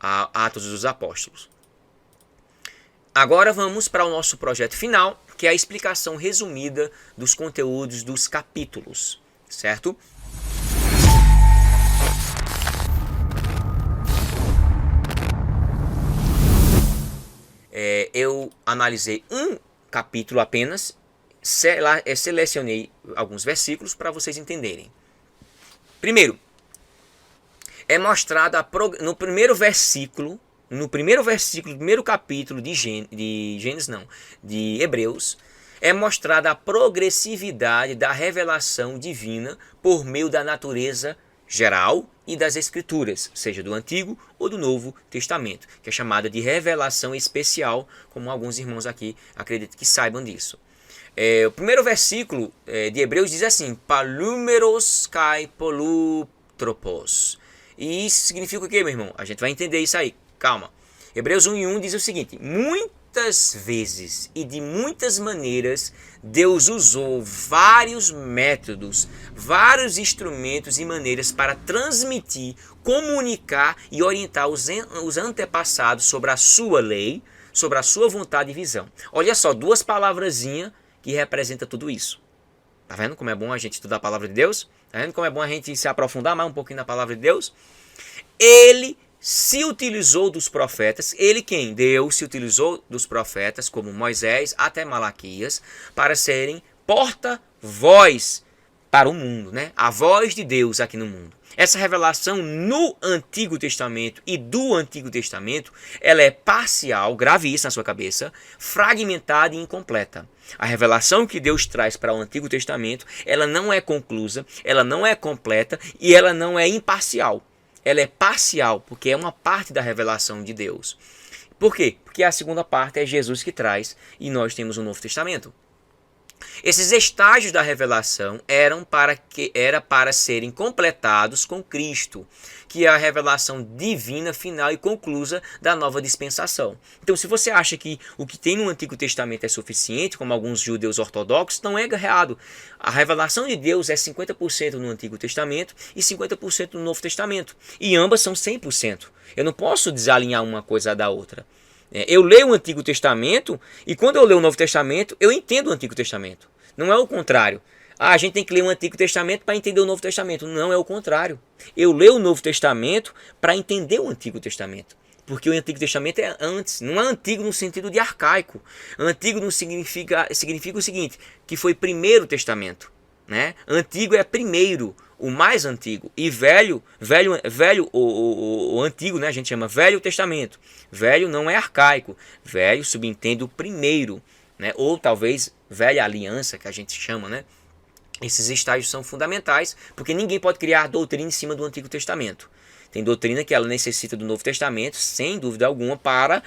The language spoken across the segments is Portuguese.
a Atos dos Apóstolos. Agora vamos para o nosso projeto final, que é a explicação resumida dos conteúdos dos capítulos, certo? Eu analisei um capítulo apenas, selecionei alguns versículos para vocês entenderem. Primeiro, é mostrado no primeiro versículo do primeiro capítulo de Hebreus, é mostrada a progressividade da revelação divina por meio da natureza geral e das Escrituras, seja do Antigo ou do Novo Testamento, que é chamada de revelação especial, como alguns irmãos aqui acreditam que saibam disso. O primeiro versículo de Hebreus diz assim: Palúmeros kai polutropos. E isso significa o quê, meu irmão? A gente vai entender isso aí. Calma. Hebreus 1:1 diz o seguinte: muitas vezes e de muitas maneiras Deus usou vários métodos, vários instrumentos e maneiras para transmitir, comunicar e orientar os antepassados sobre a sua lei, sobre a sua vontade e visão. Olha só, duas palavrazinhas que representam tudo isso. Tá vendo como é bom a gente estudar a palavra de Deus? Tá vendo como é bom a gente se aprofundar mais um pouquinho na palavra de Deus? Ele se utilizou dos profetas. Ele quem? Deus se utilizou dos profetas, como Moisés até Malaquias, para serem porta-voz para o mundo, né? A voz de Deus aqui no mundo. Essa revelação no Antigo Testamento e do Antigo Testamento, ela é parcial, grave isso na sua cabeça, fragmentada e incompleta. A revelação que Deus traz para o Antigo Testamento, ela não é conclusa, ela não é completa e ela não é imparcial. Ela é parcial, porque é uma parte da revelação de Deus. Por quê? Porque a segunda parte é Jesus que traz e nós temos o Novo Testamento. Esses estágios da revelação era para serem completados com Cristo, que é a revelação divina, final e conclusa da nova dispensação. Então, se você acha que o que tem no Antigo Testamento é suficiente, como alguns judeus ortodoxos, não é errado. A revelação de Deus é 50% no Antigo Testamento e 50% no Novo Testamento. E ambas são 100%. Eu não posso desalinhar uma coisa da outra. Eu leio o Antigo Testamento e quando eu leio o Novo Testamento, eu entendo o Antigo Testamento. Não é o contrário. A gente tem que ler o Antigo Testamento para entender o Novo Testamento. Não é o contrário. Eu leio o Novo Testamento para entender o Antigo Testamento. Porque o Antigo Testamento é antes. Não é antigo no sentido de arcaico. Antigo não significa o seguinte, que foi primeiro testamento. Né? Antigo é primeiro, o mais antigo. E velho, o antigo, né? A gente chama Velho Testamento. Velho não é arcaico. Velho subentende o primeiro, né? Ou talvez Velha Aliança, que a gente chama, né? Esses estágios são fundamentais, porque ninguém pode criar doutrina em cima do Antigo Testamento. Tem doutrina que ela necessita do Novo Testamento, sem dúvida alguma, para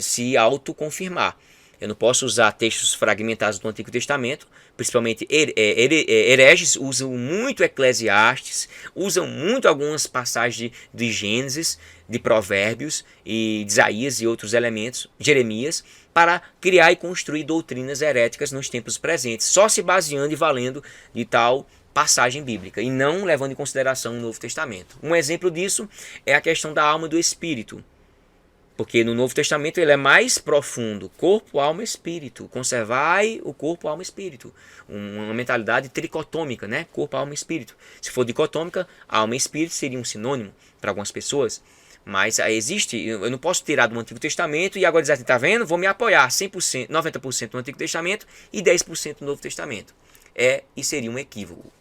se autoconfirmar. Eu não posso usar textos fragmentados do Antigo Testamento, principalmente hereges usam muito Eclesiastes, usam muito algumas passagens de Gênesis, de Provérbios e de Isaías e outros elementos, Jeremias, para criar e construir doutrinas heréticas nos tempos presentes, só se baseando e valendo de tal passagem bíblica e não levando em consideração o Novo Testamento. Um exemplo disso é a questão da alma e do espírito. Porque no Novo Testamento ele é mais profundo. Corpo, alma e espírito. Conservai o corpo, alma e espírito. Uma mentalidade tricotômica, né? Corpo, alma e espírito. Se for dicotômica, alma e espírito seria um sinônimo para algumas pessoas. Mas existe, eu não posso tirar do Antigo Testamento e agora dizer assim, tá vendo? Vou me apoiar 100%, 90% no Antigo Testamento e 10% no Novo Testamento. E seria um equívoco.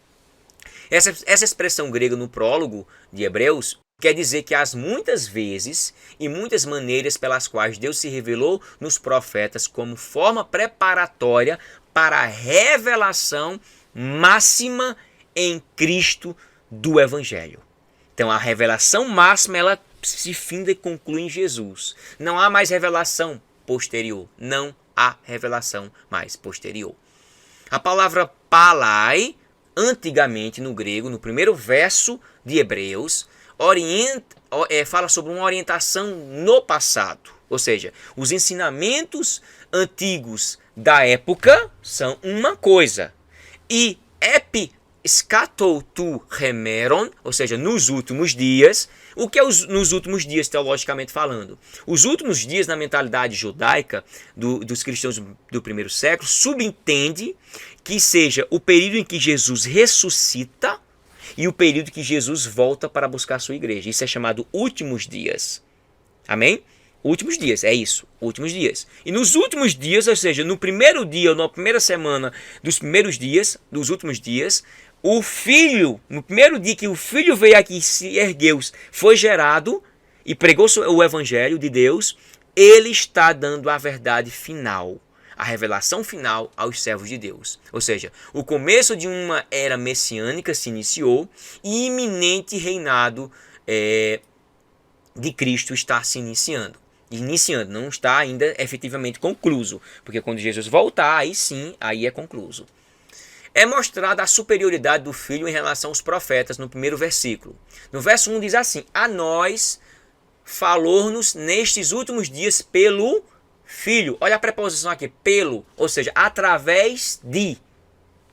Essa expressão grega no prólogo de Hebreus quer dizer que as muitas vezes e muitas maneiras pelas quais Deus se revelou nos profetas como forma preparatória para a revelação máxima em Cristo do Evangelho. Então a revelação máxima ela se finda e conclui em Jesus. Não há mais revelação posterior. Não há revelação mais posterior. A palavra palai, antigamente no grego, no primeiro verso de Hebreus, fala sobre uma orientação no passado. Ou seja, os ensinamentos antigos da época são uma coisa. E Scatoutu remeron, ou seja, nos últimos dias. O que é nos últimos dias, teologicamente falando? Os últimos dias, na mentalidade judaica dos cristãos do primeiro século, subentende que seja o período em que Jesus ressuscita e o período que Jesus volta para buscar a sua igreja. Isso é chamado últimos dias. Amém? Últimos dias, é isso, últimos dias. E nos últimos dias, ou seja, no primeiro dia ou na primeira semana dos primeiros dias, dos últimos dias, o Filho, no primeiro dia que o Filho veio aqui, se ergueu, foi gerado e pregou o Evangelho de Deus, ele está dando a verdade final, a revelação final aos servos de Deus. Ou seja, o começo de uma era messiânica se iniciou e iminente reinado de Cristo está se iniciando, não está ainda efetivamente concluso, porque quando Jesus voltar, aí sim, aí é concluso. É mostrada a superioridade do Filho em relação aos profetas no primeiro versículo. No verso 1 diz assim: a nós falou-nos nestes últimos dias pelo Filho. Olha a preposição aqui, pelo, ou seja, através de.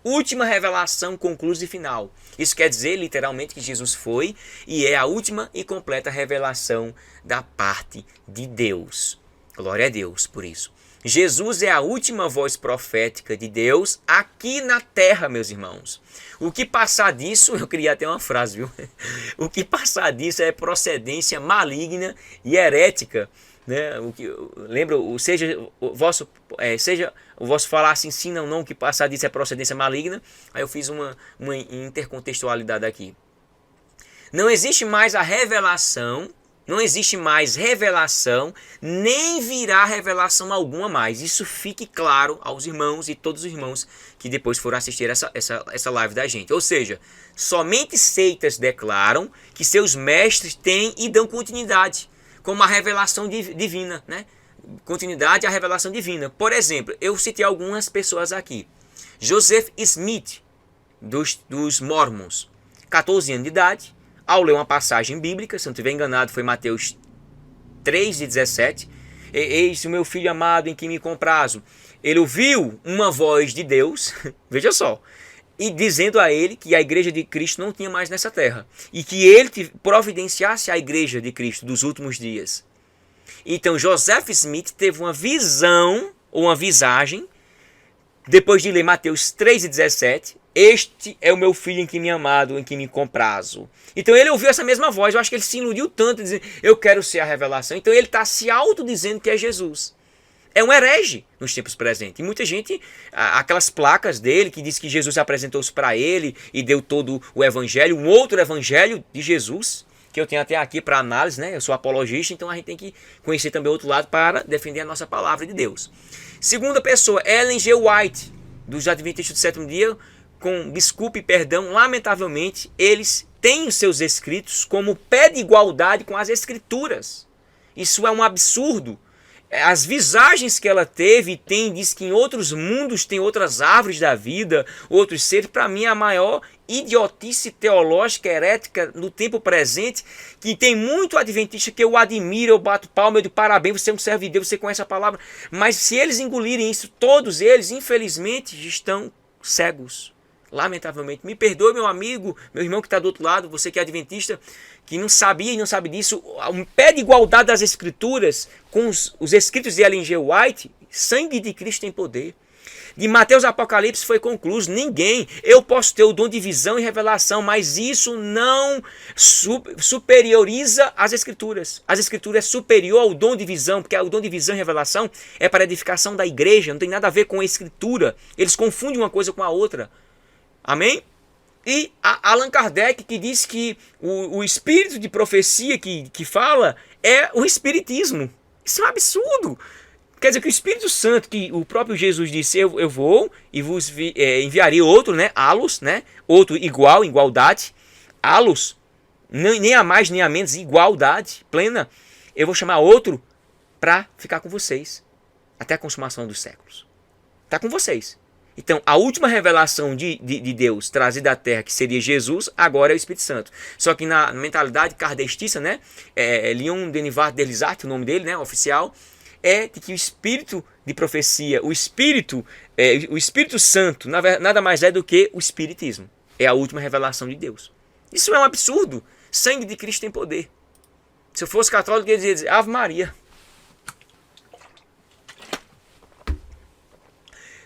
Última revelação conclusa e final. Isso quer dizer literalmente que Jesus foi e é a última e completa revelação da parte de Deus. Glória a Deus por isso. Jesus é a última voz profética de Deus aqui na terra, meus irmãos. O que passar disso, eu queria até uma frase, viu? O que passar disso é procedência maligna e herética, né? Lembra, seja o vosso falar assim, sim, não, o que passar disso é procedência maligna. Aí eu fiz uma intercontextualidade aqui. Não existe mais a revelação. Não existe mais revelação, nem virá revelação alguma mais. Isso fique claro aos irmãos e todos os irmãos que depois foram assistir essa live da gente. Ou seja, somente seitas declaram que seus mestres têm e dão continuidade, como a revelação divina, né? Continuidade à revelação divina. Por exemplo, eu citei algumas pessoas aqui. Joseph Smith, dos Mormons, 14 anos de idade. Ao ler uma passagem bíblica, se não estiver enganado, foi Mateus 3:17. Eis o meu filho amado em quem me comprazo. Ele ouviu uma voz de Deus, veja só, e dizendo a ele que a igreja de Cristo não tinha mais nessa terra. E que ele providenciasse a igreja de Cristo dos últimos dias. Então Joseph Smith teve uma visão, ou uma visagem, depois de ler Mateus 3:17. Este é o meu filho em quem me amado, em quem me comprazo. Então ele ouviu essa mesma voz. Eu acho que ele se iludiu tanto, dizendo, eu quero ser a revelação. Então ele está se autodizendo que é Jesus. É um herege nos tempos presentes. E muita gente, aquelas placas dele, que diz que Jesus apresentou-se para ele e deu todo o evangelho, um outro evangelho de Jesus, que eu tenho até aqui para análise, né? Eu sou apologista, então a gente tem que conhecer também o outro lado para defender a nossa palavra de Deus. Segunda pessoa, Ellen G. White, dos Adventistas do Sétimo Dia, com desculpa e perdão, lamentavelmente, eles têm os seus escritos como pé de igualdade com as escrituras. Isso é um absurdo. As visagens que ela teve, diz que em outros mundos tem outras árvores da vida, outros seres. Para mim, a maior idiotice teológica, herética no tempo presente, que tem muito adventista que eu admiro, eu bato palma, eu digo parabéns, você é um servo de Deus, você conhece a palavra. Mas se eles engolirem isso, todos eles, infelizmente, estão cegos. Lamentavelmente. Me perdoe, meu amigo, meu irmão que está do outro lado, você que é adventista, que não sabia e não sabe disso. Um pé de igualdade das escrituras com os escritos de Ellen G. White, sangue de Cristo tem poder. De Mateus Apocalipse foi concluído, ninguém. Eu posso ter o dom de visão e revelação, mas isso não superioriza as escrituras. As escrituras é superior ao dom de visão, porque o dom de visão e revelação é para a edificação da igreja, não tem nada a ver com a escritura. Eles confundem uma coisa com a outra. Amém? E Allan Kardec, que diz que o espírito de profecia que fala é o espiritismo. Isso é um absurdo. Quer dizer que o Espírito Santo, que o próprio Jesus disse, eu vou e vos enviarei outro, né? Alos, né? Outro igual, igualdade. Alos, nem a mais nem a menos, igualdade plena. Eu vou chamar outro para ficar com vocês até a consumação dos séculos. Está com vocês. Então, a última revelação de Deus trazida à Terra, que seria Jesus, agora é o Espírito Santo. Só que na mentalidade kardecista, né, Leon Denis Delisart, o nome dele, né, oficial, é de que o Espírito de profecia, o Espírito Santo, nada mais é do que o Espiritismo. é a última revelação de Deus. Isso é um absurdo. Sangue de Cristo tem poder. Se eu fosse católico, eu ia dizer Ave Maria.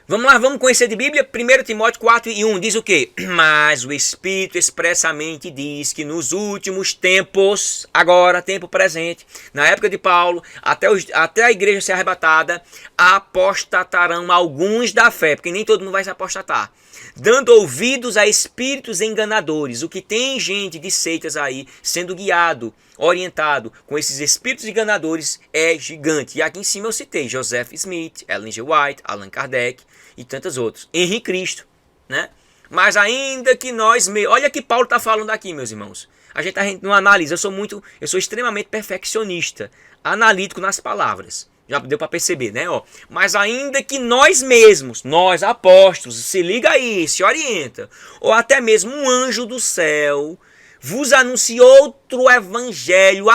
Vamos lá, vamos conhecer de Bíblia. 1 Timóteo 4:1 diz o quê? Mas o Espírito expressamente diz que nos últimos tempos, agora, tempo presente, na época de Paulo, até a igreja ser arrebatada, apostatarão alguns da fé, porque nem todo mundo vai se apostatar, dando ouvidos a espíritos enganadores. O que tem gente de seitas aí sendo guiado, orientado com esses espíritos enganadores é gigante. E aqui em cima eu citei Joseph Smith, Ellen G. White, Allan Kardec e tantos outros. Henri Cristo, né? Mas ainda que nós... Olha o que Paulo está falando aqui, meus irmãos. A gente não analisa. Eu sou extremamente perfeccionista, analítico nas palavras. Já deu para perceber, né? Ó, mas ainda que nós mesmos, nós apóstolos, se liga aí, se orienta, ou até mesmo um anjo do céu vos anuncie outro evangelho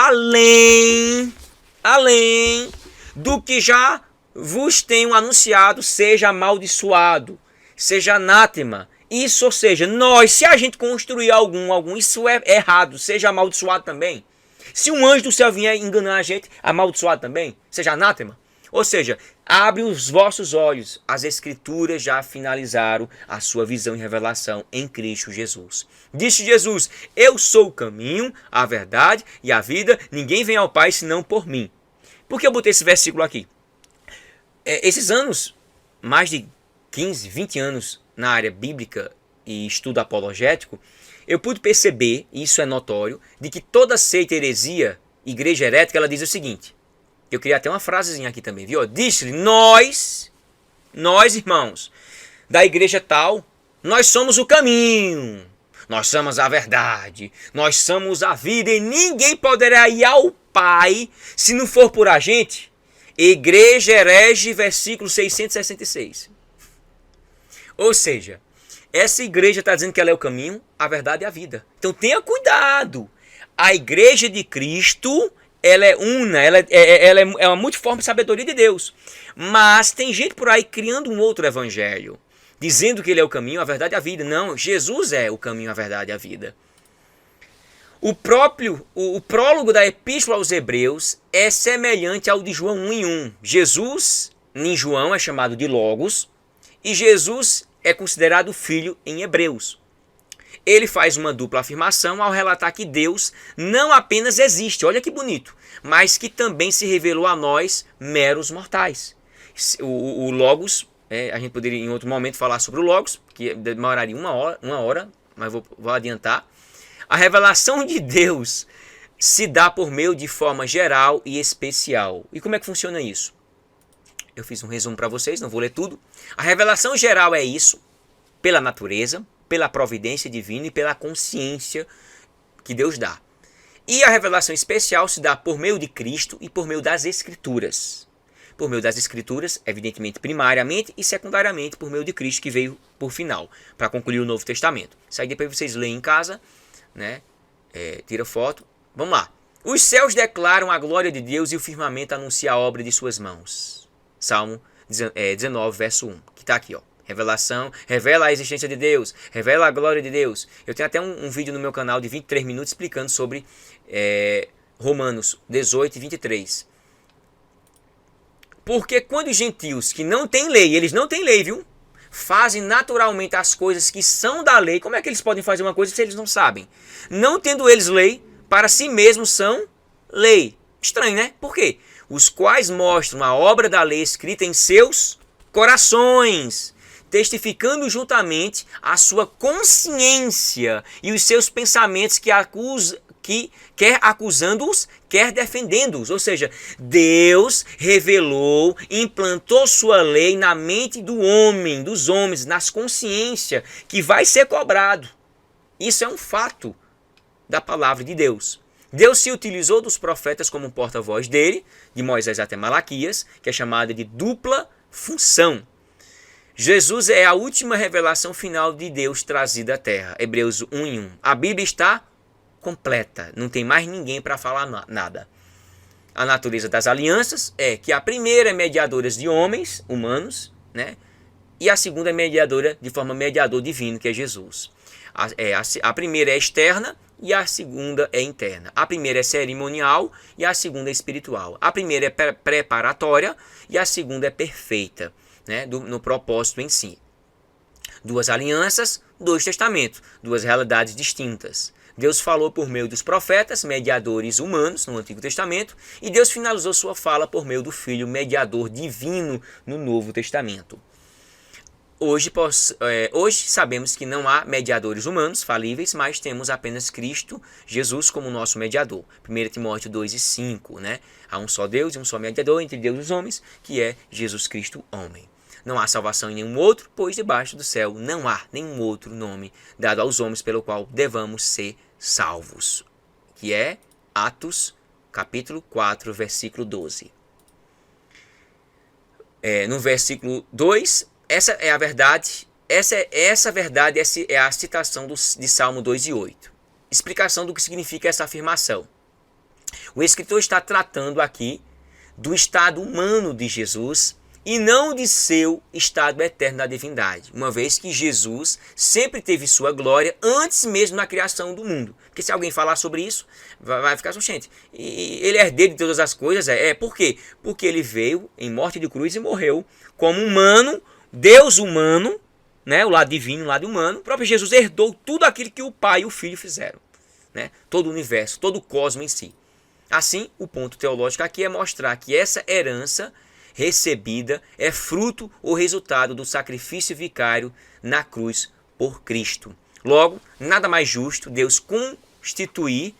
além do que já vos tenho anunciado, seja amaldiçoado, seja anátema. Isso, ou seja, se a gente construir algum, isso é errado, seja amaldiçoado também. Se um anjo do céu vier enganar a gente, amaldiçoado também, seja anátema. Ou seja, abre os vossos olhos. As Escrituras já finalizaram a sua visão e revelação em Cristo Jesus. Disse Jesus: eu sou o caminho, a verdade e a vida. Ninguém vem ao Pai senão por mim. Por que eu botei esse versículo aqui? Esses anos, mais de 15, 20 anos na área bíblica e estudo apologético, eu pude perceber, e isso é notório, de que toda seita, heresia, igreja herética, ela diz o seguinte. Eu queria até uma frasezinha aqui também, viu? Diz-lhe, nós irmãos, da igreja tal, nós somos o caminho, nós somos a verdade, nós somos a vida e ninguém poderá ir ao Pai se não for por a gente. Igreja herege, versículo 666. Ou seja, essa igreja está dizendo que ela é o caminho, a verdade e a vida. Então tenha cuidado. A igreja de Cristo, ela é una, ela é uma multiforme sabedoria de Deus. Mas tem gente por aí criando um outro evangelho, dizendo que ele é o caminho, a verdade e a vida. Não, Jesus é o caminho, a verdade e a vida. O prólogo da Epístola aos Hebreus é semelhante ao de João 1:1. Jesus, em João, é chamado de Logos, e Jesus é considerado filho em Hebreus. Ele faz uma dupla afirmação ao relatar que Deus não apenas existe, olha que bonito, mas que também se revelou a nós, meros mortais. O Logos, a gente poderia em outro momento falar sobre o Logos, que demoraria uma hora, mas vou adiantar. A revelação de Deus se dá por meio de forma geral e especial. E como é que funciona isso? Eu fiz um resumo para vocês, não vou ler tudo. A revelação geral é isso, pela natureza, pela providência divina e pela consciência que Deus dá. E a revelação especial se dá por meio de Cristo e por meio das Escrituras. Por meio das Escrituras, evidentemente, primariamente e secundariamente por meio de Cristo, que veio por final, para concluir o Novo Testamento. Isso aí depois vocês leem em casa, né? Tira foto. Vamos lá. Os céus declaram a glória de Deus e o firmamento anuncia a obra de suas mãos. Salmo 19, verso 1, que está aqui, ó. Revelação, revela a existência de Deus, revela a glória de Deus. Eu tenho até um vídeo no meu canal de 23 minutos explicando sobre Romanos 18 e 23. Porque quando os gentios que não têm lei, eles não têm lei, viu? Fazem naturalmente as coisas que são da lei, como é que eles podem fazer uma coisa se eles não sabem? Não tendo eles lei, para si mesmos são lei. Estranho, né? Por quê? Os quais mostram a obra da lei escrita em seus corações, testificando juntamente a sua consciência e os seus pensamentos que quer acusando-os, quer defendendo-os. Ou seja, Deus revelou, implantou sua lei na mente do homem, dos homens, nas consciências, que vai ser cobrado. Isso é um fato da palavra de Deus. Deus se utilizou dos profetas como porta-voz dele, de Moisés até Malaquias, que é chamada de dupla função. Jesus é a última revelação final de Deus trazida à terra. Hebreus 1:1. A Bíblia está completa, não tem mais ninguém para falar nada. A natureza das alianças é que a primeira é mediadora de homens, humanos, né? E a segunda é mediadora de forma mediador divino, que é Jesus. A primeira é externa e a segunda é interna. A primeira é cerimonial e a segunda é espiritual. A primeira é preparatória e a segunda é perfeita, né, no propósito em si. Duas alianças, dois testamentos, duas realidades distintas. Deus falou por meio dos profetas, mediadores humanos no Antigo Testamento, e Deus finalizou sua fala por meio do Filho, mediador divino no Novo Testamento. Hoje sabemos que não há mediadores humanos falíveis, mas temos apenas Cristo, Jesus, como nosso mediador. 1 Timóteo 2:5, né? Há um só Deus e um só mediador entre Deus e os homens, que é Jesus Cristo, homem. Não há salvação em nenhum outro, pois debaixo do céu não há nenhum outro nome dado aos homens pelo qual devamos ser salvos. Que é Atos, capítulo 4, versículo 12. No versículo 2, essa é a verdade. Essa verdade é a citação de Salmo 2:8. Explicação do que significa essa afirmação. O escritor está tratando aqui do estado humano de Jesus e não de seu estado eterno da divindade, uma vez que Jesus sempre teve sua glória antes mesmo da criação do mundo. Porque se alguém falar sobre isso, vai ficar gente. E ele é herdeiro de todas as coisas. Por quê? Porque ele veio em morte de cruz e morreu como humano, Deus humano, né? O lado divino, o lado humano. O próprio Jesus herdou tudo aquilo que o Pai e o Filho fizeram, né? Todo o universo, todo o cosmos em si. Assim, o ponto teológico aqui é mostrar que essa herança recebida é fruto ou resultado do sacrifício vicário na cruz por Cristo. Logo, nada mais justo Deus constituiu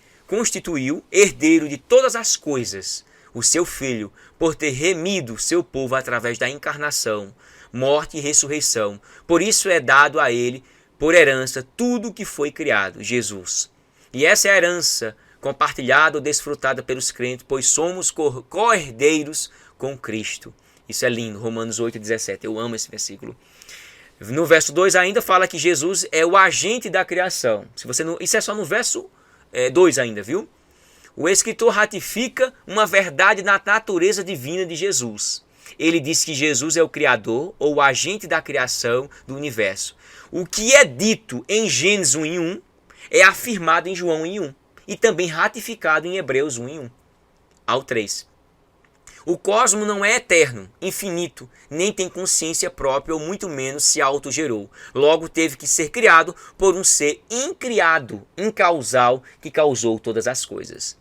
herdeiro de todas as coisas, o seu Filho, por ter remido seu povo através da encarnação, morte e ressurreição. Por isso é dado a ele, por herança, tudo o que foi criado, Jesus. E essa é a herança compartilhada ou desfrutada pelos crentes, pois somos co-herdeiros com Cristo. Isso é lindo, Romanos 8:17. Eu amo esse versículo. No verso 2 ainda fala que Jesus é o agente da criação. Isso é só no verso 2 ainda, viu? O escritor ratifica uma verdade na natureza divina de Jesus. Ele diz que Jesus é o Criador ou o agente da criação do universo. O que é dito em Gênesis 1:1 é afirmado em João 1:1 e também ratificado em Hebreus 1:1 ao 3. O cosmos não é eterno, infinito, nem tem consciência própria ou muito menos se autogerou. Logo teve que ser criado por um ser incriado, incausal, que causou todas as coisas.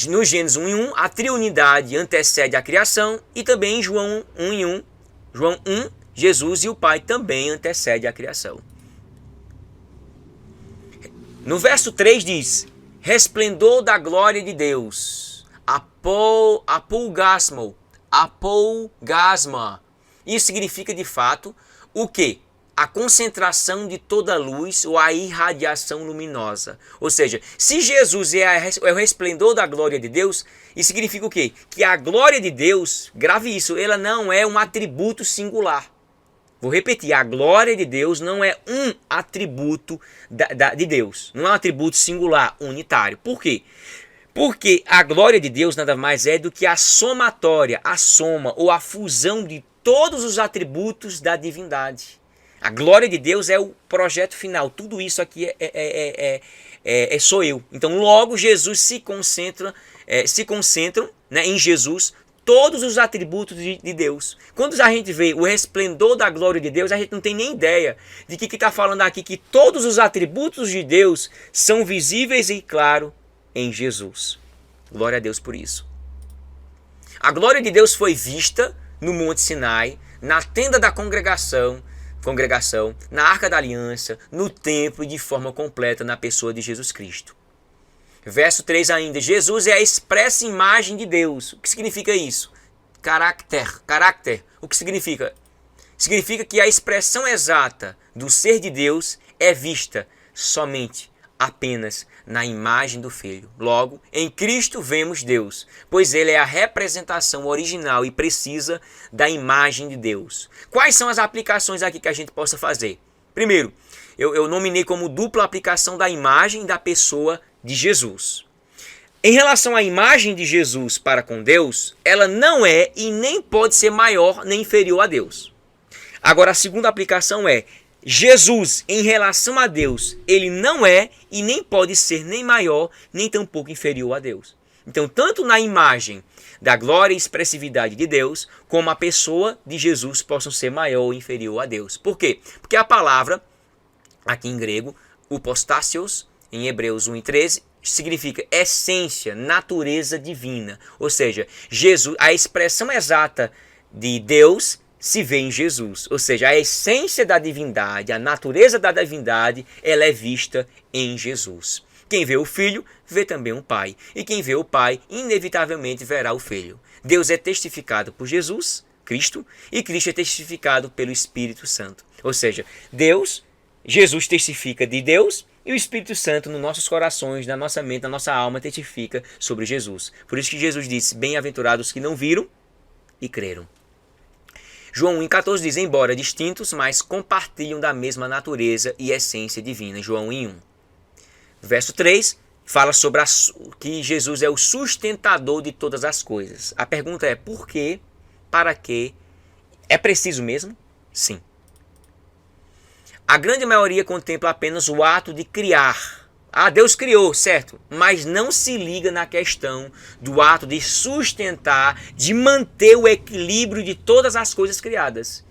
No Gênesis 1:1, a triunidade antecede a criação e também em João 1:1, João 1, Jesus e o Pai também antecede a criação. No verso 3 diz: resplendor da glória de Deus, apolgasma. Isso significa de fato o quê? A concentração de toda a luz ou a irradiação luminosa. Ou seja, se Jesus é o resplendor da glória de Deus, isso significa o quê? Que a glória de Deus, grave isso, ela não é um atributo singular. Vou repetir, a glória de Deus não é um atributo de Deus. Não é um atributo singular, unitário. Por quê? Porque a glória de Deus nada mais é do que a somatória, a soma ou a fusão de todos os atributos da divindade. A glória de Deus é o projeto final. Tudo isso aqui sou eu. Então logo Jesus se concentram, né, em Jesus todos os atributos de Deus. Quando a gente vê o resplendor da glória de Deus, a gente não tem nem ideia de que está falando aqui que todos os atributos de Deus são visíveis e claros em Jesus. Glória a Deus por isso. A glória de Deus foi vista no Monte Sinai, na tenda da congregação, na Arca da Aliança, no templo e de forma completa na pessoa de Jesus Cristo. Verso 3 ainda, Jesus é a expressa imagem de Deus. O que significa isso? Caráter. O que significa? Significa que a expressão exata do ser de Deus é vista somente, apenas na imagem do Filho. Logo, em Cristo vemos Deus, pois ele é a representação original e precisa da imagem de Deus. Quais são as aplicações aqui que a gente possa fazer? Primeiro, eu nominei como dupla aplicação da imagem da pessoa de Jesus. Em relação à imagem de Jesus para com Deus, ela não é e nem pode ser maior nem inferior a Deus. Agora, a segunda aplicação é Jesus, em relação a Deus, ele não é e nem pode ser nem maior, nem tampouco inferior a Deus. Então, tanto na imagem da glória e expressividade de Deus, como a pessoa de Jesus possam ser maior ou inferior a Deus. Por quê? Porque a palavra, aqui em grego, hypostassios, em Hebreus 1:13, significa essência, natureza divina. Ou seja, Jesus, a expressão exata de Deus se vê em Jesus. Ou seja, a essência da divindade, a natureza da divindade, ela é vista em Jesus. Quem vê o Filho, vê também o Pai. E quem vê o Pai, inevitavelmente verá o Filho. Deus é testificado por Jesus, Cristo, e Cristo é testificado pelo Espírito Santo. Ou seja, Jesus testifica de Deus, e o Espírito Santo, nos nossos corações, na nossa mente, na nossa alma, testifica sobre Jesus. Por isso que Jesus disse, bem-aventurados que não viram e creram. João 1,14 diz, embora distintos, mas compartilham da mesma natureza e essência divina. João 1:1. Verso 3 fala sobre que Jesus é o sustentador de todas as coisas. A pergunta é, por quê? Para quê? É preciso mesmo? Sim. A grande maioria contempla apenas o ato de criar. Ah, Deus criou, certo? Mas não se liga na questão do ato de sustentar, de manter o equilíbrio de todas as coisas criadas.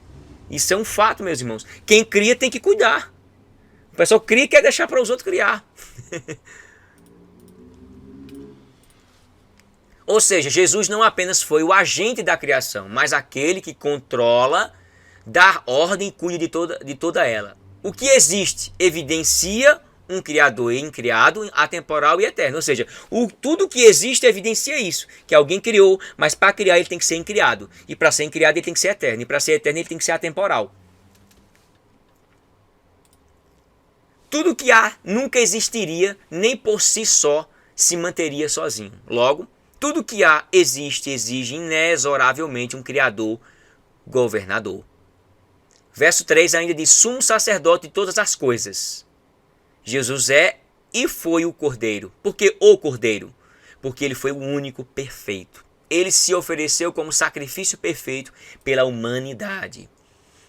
Isso é um fato, meus irmãos. Quem cria tem que cuidar. O pessoal cria e quer deixar para os outros criar. Ou seja, Jesus não apenas foi o agente da criação, mas aquele que controla, dá ordem e cuida de toda ela. O que existe evidencia um criador e incriado, atemporal e eterno. Ou seja, tudo que existe evidencia isso, que alguém criou, mas para criar ele tem que ser incriado. E para ser incriado ele tem que ser eterno. E para ser eterno ele tem que ser atemporal. Tudo que há nunca existiria, nem por si só se manteria sozinho. Logo, tudo que há exige inexoravelmente um Criador, governador. Verso 3 ainda diz, sumo sacerdote de todas as coisas. Jesus é e foi o Cordeiro. Por que o Cordeiro? Porque ele foi o único perfeito. Ele se ofereceu como sacrifício perfeito pela humanidade.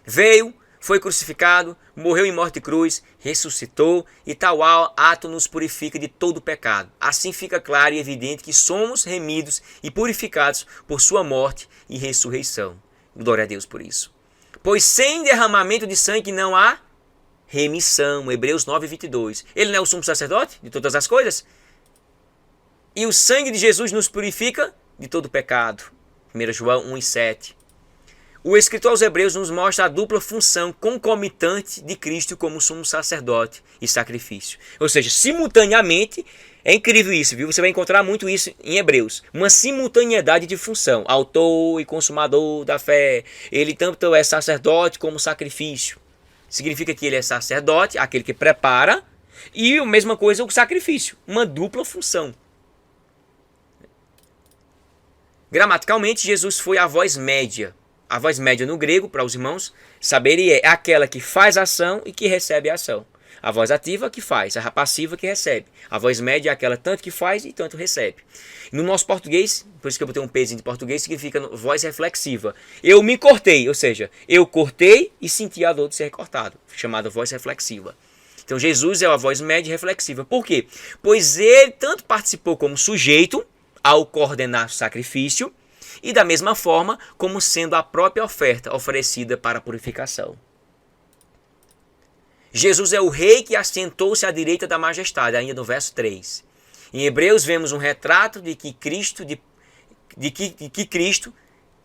Veio, foi crucificado, morreu em morte de cruz, ressuscitou e tal ato nos purifica de todo pecado. Assim fica claro e evidente que somos remidos e purificados por sua morte e ressurreição. Glória a Deus por isso. Pois sem derramamento de sangue não há remissão. Hebreus 9:22. Ele não é o sumo sacerdote de todas as coisas? E o sangue de Jesus nos purifica de todo pecado. 1 João 1:7. O escritor aos Hebreus nos mostra a dupla função concomitante de Cristo como sumo sacerdote e sacrifício. Ou seja, simultaneamente, é incrível isso, viu? Você vai encontrar muito isso em Hebreus. Uma simultaneidade de função. Autor e consumador da fé. Ele tanto é sacerdote como sacrifício. Significa que ele é sacerdote, aquele que prepara, e a mesma coisa o sacrifício. Uma dupla função. Gramaticalmente, Jesus foi a voz média. A voz média no grego, para os irmãos saberem, é aquela que faz ação e que recebe a ação. A voz ativa que faz, a passiva que recebe. A voz média é aquela tanto que faz e tanto recebe. No nosso português, por isso que eu botei um pezinho de português, significa voz reflexiva. Eu me cortei, ou seja, eu cortei e senti a dor de ser cortado, chamada voz reflexiva. Então Jesus é a voz média e reflexiva. Por quê? Pois ele tanto participou como sujeito ao coordenar o sacrifício, e da mesma forma como sendo a própria oferta oferecida para a purificação. Jesus é o rei que assentou-se à direita da majestade, ainda no verso 3. Em Hebreus vemos um retrato de que Cristo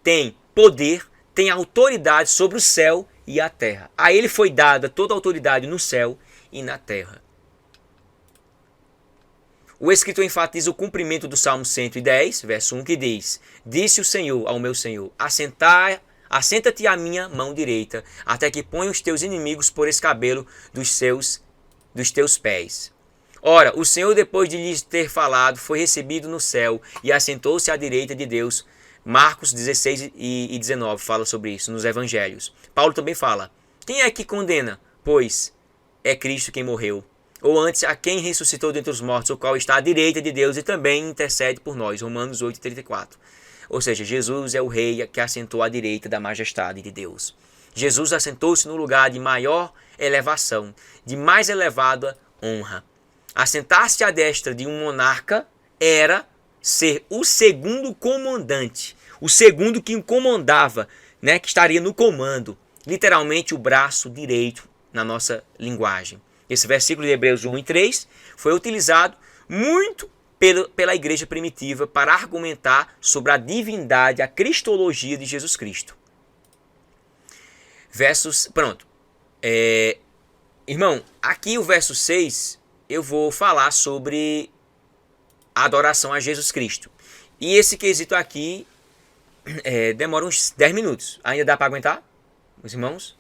tem poder, tem autoridade sobre o céu e a terra. A ele foi dada toda a autoridade no céu e na terra. O escritor enfatiza o cumprimento do Salmo 110, verso 1, que diz: disse o Senhor ao meu Senhor, assenta-te à minha mão direita, até que ponha os teus inimigos por escabelo dos teus pés. Ora, o Senhor, depois de lhes ter falado, foi recebido no céu e assentou-se à direita de Deus. Marcos 16 e 19 fala sobre isso nos evangelhos. Paulo também fala: quem é que condena? Pois é Cristo quem morreu. Ou antes, a quem ressuscitou dentre os mortos, o qual está à direita de Deus e também intercede por nós. Romanos 8:34. Ou seja, Jesus é o rei que assentou à direita da majestade de Deus. Jesus assentou-se no lugar de maior elevação, de mais elevada honra. Assentar-se à destra de um monarca era ser o segundo comandante, o segundo que comandava, né, que estaria no comando, literalmente o braço direito na nossa linguagem. Esse versículo de Hebreus 1 e 3 foi utilizado muito pela igreja primitiva para argumentar sobre a divindade, a cristologia de Jesus Cristo. Pronto. Irmão, aqui o verso 6 eu vou falar sobre a adoração a Jesus Cristo. E esse quesito aqui demora uns 10 minutos. Ainda dá para aguentar, os irmãos?